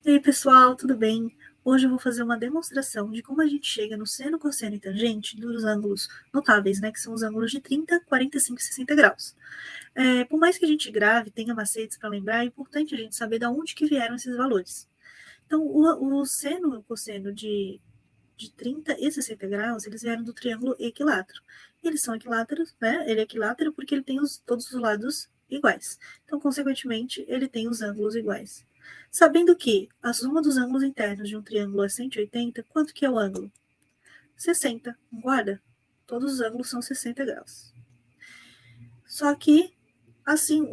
E aí, pessoal, tudo bem? Hoje eu vou fazer uma demonstração de como a gente chega no seno, cosseno e tangente dos ângulos notáveis, né? Que são os ângulos de 30, 45 e 60 graus. Por mais que a gente grave, tenha macetes para lembrar, é importante a gente saber de onde que vieram esses valores. Então, o seno e o cosseno de 30 e 60 graus, eles vieram do triângulo equilátero. Eles são equiláteros, né? Ele é equilátero porque ele tem todos os lados iguais. Então, consequentemente, ele tem os ângulos iguais. Sabendo que a soma dos ângulos internos de um triângulo é 180, quanto que é o ângulo? 60. Guarda? Todos os ângulos são 60 graus. Só que, assim,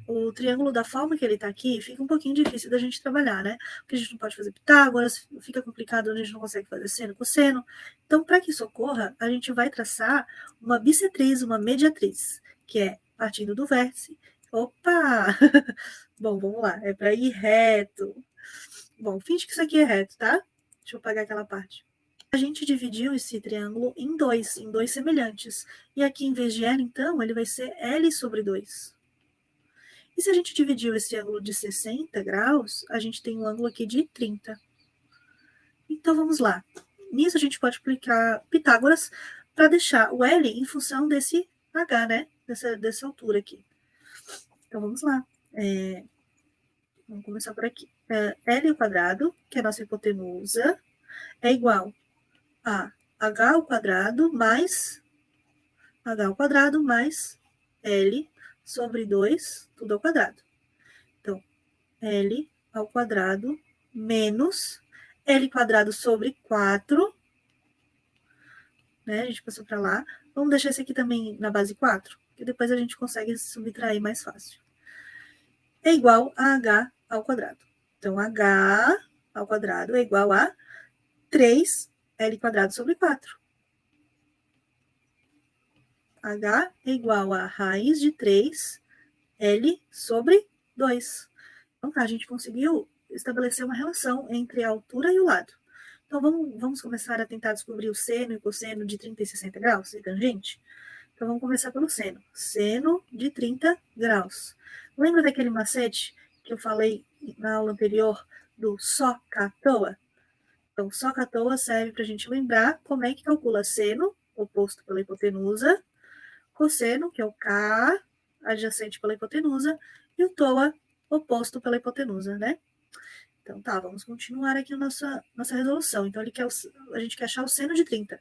o triângulo da forma que ele está aqui fica um pouquinho difícil da gente trabalhar, né? Porque a gente não pode fazer Pitágoras, fica complicado, a gente não consegue fazer seno, cosseno. Então, para que isso ocorra, a gente vai traçar uma bissetriz, uma mediatriz, que é partindo do vértice. Opa! Bom, vamos lá, é para ir reto. Bom, finge que isso aqui é reto, tá? Deixa eu apagar aquela parte. A gente dividiu esse triângulo em dois semelhantes. E aqui, em vez de L, então, ele vai ser L sobre 2. E se a gente dividir esse ângulo de 60 graus, a gente tem um ângulo aqui de 30. Então, vamos lá. Nisso, a gente pode aplicar Pitágoras para deixar o L em função desse H, né? Dessa altura aqui. Então, vamos lá. Vamos começar por aqui. L ao quadrado, que é a nossa hipotenusa, é igual a H ao quadrado mais L sobre 2, tudo ao quadrado. Então, L ao quadrado menos L quadrado sobre 4, né? A gente passou para lá. Vamos deixar esse aqui também na base 4, que depois a gente consegue subtrair mais fácil. É igual a H ao quadrado. Então, H ao quadrado é igual a 3L quadrado sobre 4. H é igual a raiz de 3L sobre 2. Então, tá, a gente conseguiu estabelecer uma relação entre a altura e o lado. Então, vamos começar a tentar descobrir o seno e cosseno de 30 e 60 graus e tangente? Então, vamos começar pelo seno. Seno de 30 graus. Lembra daquele macete que eu falei na aula anterior do só à toa? Então, só à toa serve para a gente lembrar como é que calcula seno, oposto pela hipotenusa, cosseno, que é o K, adjacente pela hipotenusa, e o toa, oposto pela hipotenusa, né? Então, tá, vamos continuar aqui a nossa resolução. Então, a gente quer achar o seno de 30.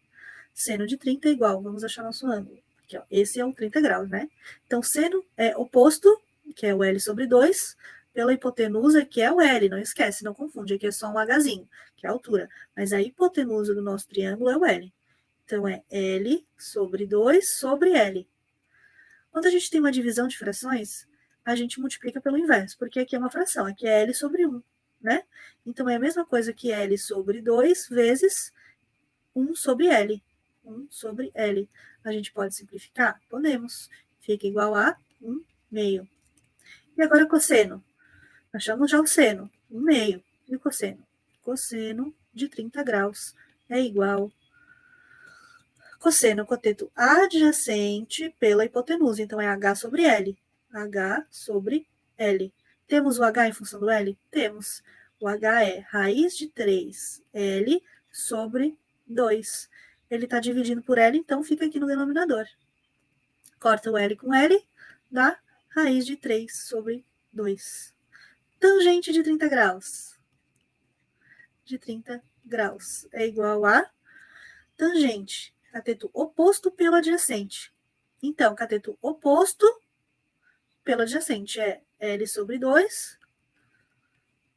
Seno de 30 é igual, vamos achar nosso ângulo. Aqui, ó, esse é o 30 graus, né? Então, seno é oposto, que é o L sobre 2, pela hipotenusa, que é o L. Não esquece, não confunde, aqui é só um Hzinho, que é a altura. Mas a hipotenusa do nosso triângulo é o L. Então, é L sobre 2 sobre L. Quando a gente tem uma divisão de frações, a gente multiplica pelo inverso, porque aqui é uma fração, aqui é L sobre 1, né? Então, é a mesma coisa que L sobre 2 vezes 1 sobre L. 1 sobre L. A gente pode simplificar? Podemos. Fica igual a 1 meio. E agora cosseno. Achamos já o seno, 1 meio. E o cosseno? Cosseno de 30 graus é igual cosseno coteto adjacente pela hipotenusa. Então, é H sobre L. H sobre L. Temos o H em função do L? Temos. O H é raiz de 3L sobre 2. Ele está dividindo por L, então fica aqui no denominador. Corta o L com L, dá raiz de 3 sobre 2. Tangente de 30 graus. De 30 graus é igual a tangente, cateto oposto pelo adjacente. Então, cateto oposto pelo adjacente é L sobre 2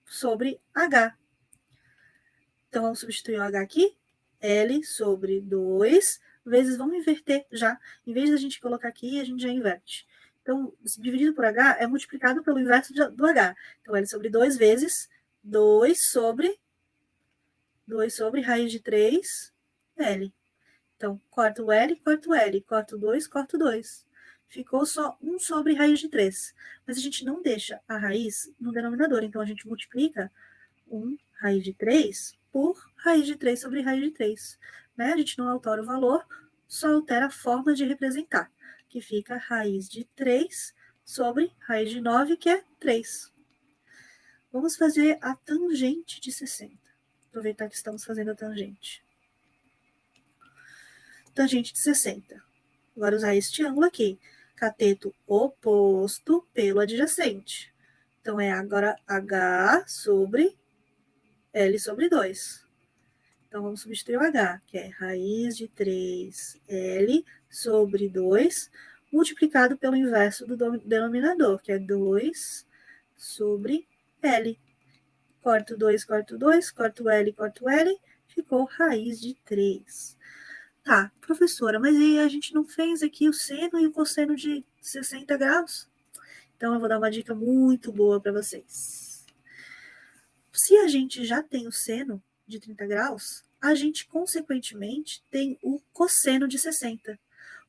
sobre H. Então, vamos substituir o H aqui. L sobre 2 vezes, vamos inverter já. Em vez de a gente colocar aqui, a gente já inverte. Então, dividido por H é multiplicado pelo inverso do H. Então, L sobre 2 vezes 2 sobre raiz de 3, L. Então, corta o L, corta o 2, corta o 2. Ficou só 1 sobre raiz de 3. Mas a gente não deixa a raiz no denominador, então a gente multiplica 1 raiz de 3 por raiz de 3 sobre raiz de 3. Né? A gente não altera o valor, só altera a forma de representar, que fica raiz de 3 sobre raiz de 9, que é 3. Vamos fazer a tangente de 60. Aproveitar que estamos fazendo a tangente. Tangente de 60. Agora usar este ângulo aqui. Cateto oposto pelo adjacente. Então, é agora H sobre L sobre 2. Então, vamos substituir o H, que é raiz de 3L sobre 2, multiplicado pelo inverso do denominador, que é 2 sobre L. Corto 2, corto 2, corto L, ficou raiz de 3. Tá, professora, mas aí a gente não fez aqui o seno e o cosseno de 60 graus? Então, eu vou dar uma dica muito boa para vocês. Se a gente já tem o seno de 30 graus, a gente, consequentemente, tem o cosseno de 60,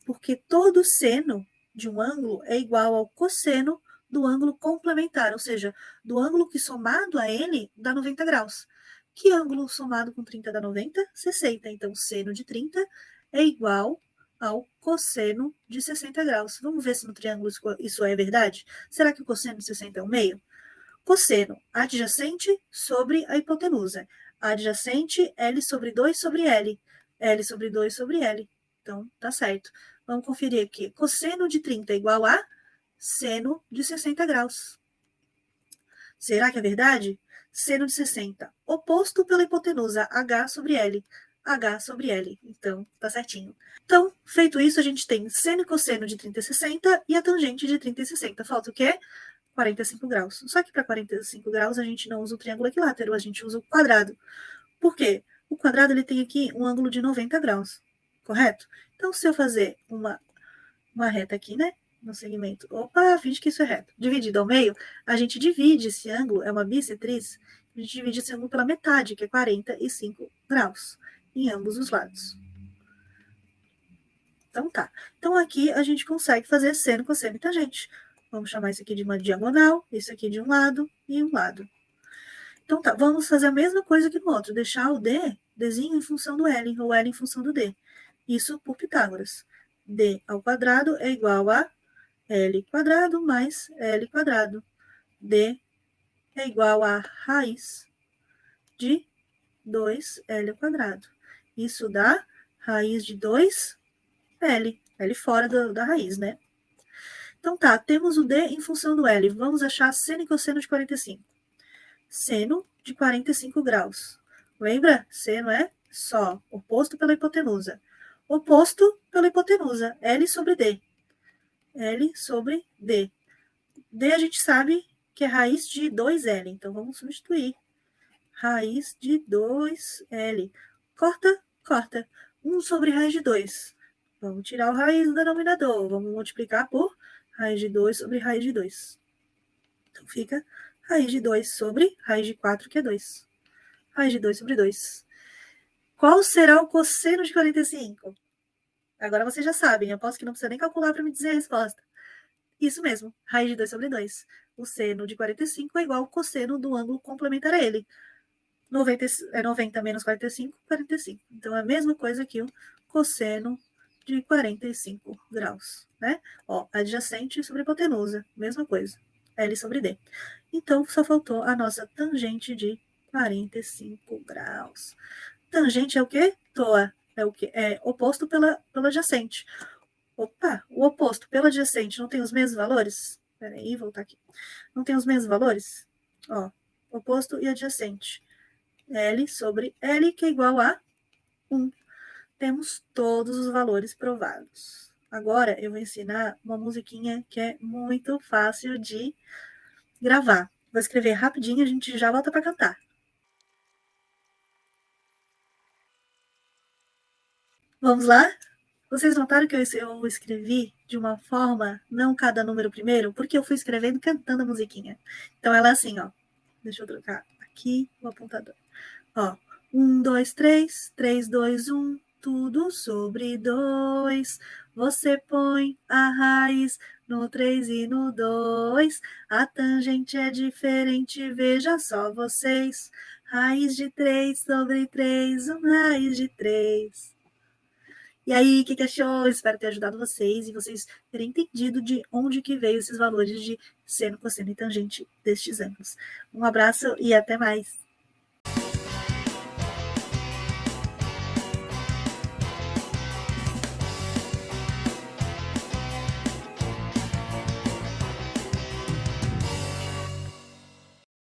porque todo seno de um ângulo é igual ao cosseno do ângulo complementar, ou seja, do ângulo que somado a ele dá 90 graus. Que ângulo somado com 30 dá 90? 60. Então, seno de 30 é igual ao cosseno de 60 graus. Vamos ver se no triângulo isso é verdade? Será que o cosseno de 60 é 1/2? Cosseno adjacente sobre a hipotenusa. Adjacente, L sobre 2 sobre L. L sobre 2 sobre L. Então, tá certo. Vamos conferir aqui. Cosseno de 30 é igual a seno de 60 graus. Será que é verdade? Seno de 60. Oposto pela hipotenusa, H sobre L. H sobre L. Então, tá certinho. Então, feito isso, a gente tem seno e cosseno de 30 e 60 e a tangente de 30 e 60. Falta o quê? 45 graus. Só que para 45 graus a gente não usa o triângulo equilátero, a gente usa o quadrado. Por quê? O quadrado ele tem aqui um ângulo de 90 graus, correto? Então, se eu fazer uma reta aqui, né, no segmento, opa, finge que isso é reto, dividido ao meio, a gente divide esse ângulo, é uma bissetriz, a gente divide esse ângulo pela metade, que é 45 graus, em ambos os lados. Então, tá. Então, aqui a gente consegue fazer seno, cosseno e tangente. Vamos chamar isso aqui de uma diagonal, isso aqui de um lado e um lado. Então tá, vamos fazer a mesma coisa que no outro, deixar o Dzinho em função do L, ou L em função do D. Isso por Pitágoras. D ao quadrado é igual a L quadrado mais L quadrado. D é igual a raiz de 2L ao quadrado. Isso dá raiz de 2L, L fora da raiz, né? Então tá, temos o D em função do L. Vamos achar seno e cosseno de 45. Seno de 45 graus. Lembra? Seno é só, oposto pela hipotenusa. Oposto pela hipotenusa, L sobre D. L sobre D. D a gente sabe que é raiz de 2L, então vamos substituir. Raiz de 2L. Corta, corta. 1 sobre raiz de 2. Vamos tirar o raiz do denominador. Vamos multiplicar por raiz de 2 sobre raiz de 2. Então, fica raiz de 2 sobre raiz de 4, que é 2. Raiz de 2 sobre 2. Qual será o cosseno de 45? Agora vocês já sabem. Eu posso que não precisa nem calcular para me dizer a resposta. Isso mesmo, raiz de 2 sobre 2. O seno de 45 é igual ao cosseno do ângulo complementar a ele. 90 menos 45, 45. Então, é a mesma coisa que o cosseno de 45 graus, né? Ó, adjacente sobre hipotenusa, mesma coisa. L sobre D. Então, só faltou a nossa tangente de 45 graus. Tangente é o quê? Toa. É o quê? É oposto pela adjacente. Opa, o oposto pela adjacente não tem os mesmos valores? Peraí, voltar aqui. Não tem os mesmos valores? Ó, oposto e adjacente. L sobre L, que é igual a 1. Temos todos os valores provados. Agora eu vou ensinar uma musiquinha que é muito fácil de gravar. Vou escrever rapidinho, a gente já volta para cantar. Vamos lá? Vocês notaram que eu escrevi de uma forma, não cada número primeiro, porque eu fui escrevendo cantando a musiquinha. Então ela é assim, ó. Deixa eu trocar aqui o apontador. Ó, 1, 2, 3, 3, 2, 1, tudo sobre 2. Você põe a raiz no 3 e no 2. A tangente é diferente, veja só vocês. Raiz de 3 sobre 3, raiz de 3. E aí, o que achou? Espero ter ajudado vocês e vocês terem entendido de onde que veio esses valores de seno, cosseno e tangente destes ângulos. Um abraço e até mais!